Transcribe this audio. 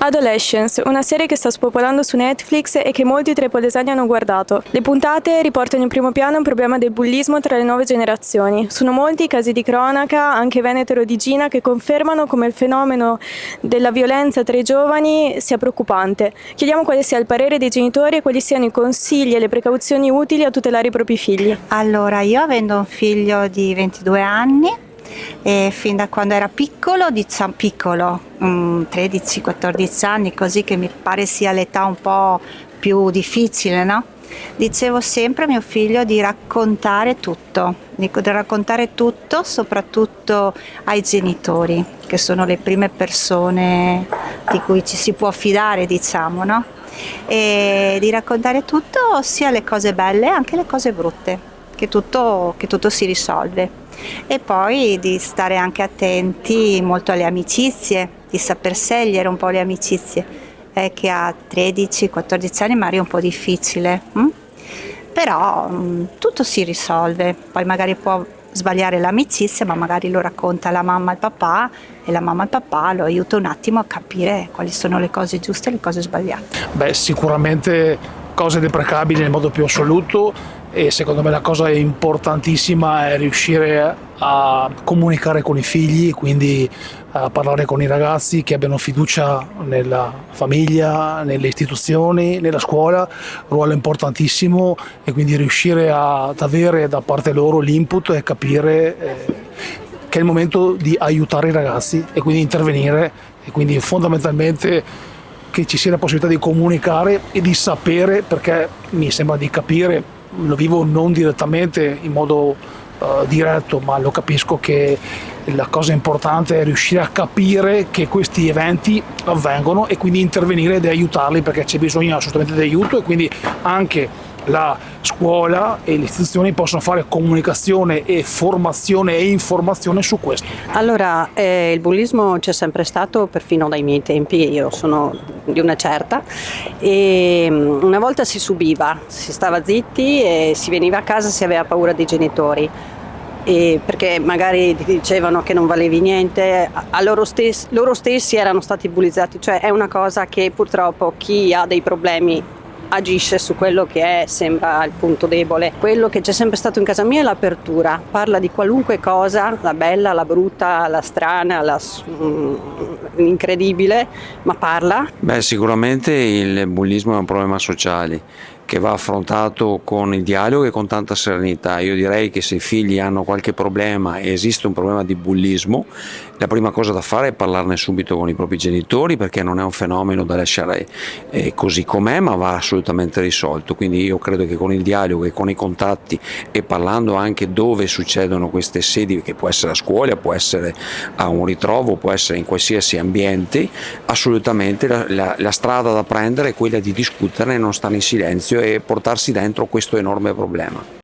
Adolescence, una serie che sta spopolando su Netflix e che molti trepolesani hanno guardato. Le puntate riportano in primo piano un problema del bullismo tra le nuove generazioni. Sono molti i casi di cronaca, anche venetero di Gina, che confermano come il fenomeno della violenza tra i giovani sia preoccupante. Chiediamo quale sia il parere dei genitori e quali siano i consigli e le precauzioni utili a tutelare i propri figli. Allora, io avendo un figlio di 22 anni, e fin da quando era piccolo, 13-14 anni, così, che mi pare sia l'età un po' più difficile, no? Dicevo sempre a mio figlio di raccontare tutto, soprattutto ai genitori, che sono le prime persone di cui ci si può fidare, diciamo, no? E di raccontare tutto, sia le cose belle, anche le cose brutte, che tutto si risolve. E poi di stare anche attenti molto alle amicizie, di saper scegliere un po' le amicizie, che a 13-14 anni magari è un po' difficile, però tutto si risolve. Poi magari può sbagliare l'amicizia, ma magari lo racconta la mamma al papà e la mamma al papà lo aiuta un attimo a capire quali sono le cose giuste e le cose sbagliate. Sicuramente cose deprecabili nel modo più assoluto, e secondo me la cosa importantissima è riuscire a comunicare con i figli, quindi a parlare con i ragazzi, che abbiano fiducia nella famiglia, nelle istituzioni, nella scuola, ruolo importantissimo, e quindi riuscire ad avere da parte loro l'input e capire che è il momento di aiutare i ragazzi e quindi intervenire, e quindi fondamentalmente che ci sia la possibilità di comunicare e di sapere, perché mi sembra di capire, lo vivo non direttamente in modo diretto, ma lo capisco, che la cosa importante è riuscire a capire che questi eventi avvengono e quindi intervenire ed aiutarli, perché c'è bisogno assolutamente di aiuto, e quindi anche la scuola e le istituzioni possono fare comunicazione e formazione e informazione su questo. Allora, il bullismo c'è sempre stato perfino dai miei tempi, io sono di una certa, e una volta si subiva, si stava zitti e si veniva a casa, si aveva paura dei genitori, perché magari dicevano che non valevi niente, loro stessi erano stati bullizzati, cioè è una cosa che purtroppo chi ha dei problemi agisce su quello che sembra il punto debole. Quello che c'è sempre stato in casa mia è l'apertura, parla di qualunque cosa, la bella, la brutta, la strana, l'incredibile, ma parla. Sicuramente il bullismo è un problema sociale che va affrontato con il dialogo e con tanta serenità. Io direi che se i figli hanno qualche problema e esiste un problema di bullismo, la prima cosa da fare è parlarne subito con i propri genitori, perché non è un fenomeno da lasciare così com'è, ma va assolutamente risolto. Quindi io credo che con il dialogo e con i contatti, e parlando anche dove succedono queste sedi, che può essere a scuola, può essere a un ritrovo, può essere in qualsiasi ambiente, assolutamente la strada da prendere è quella di discuterne, non stare in silenzio e portarsi dentro questo enorme problema.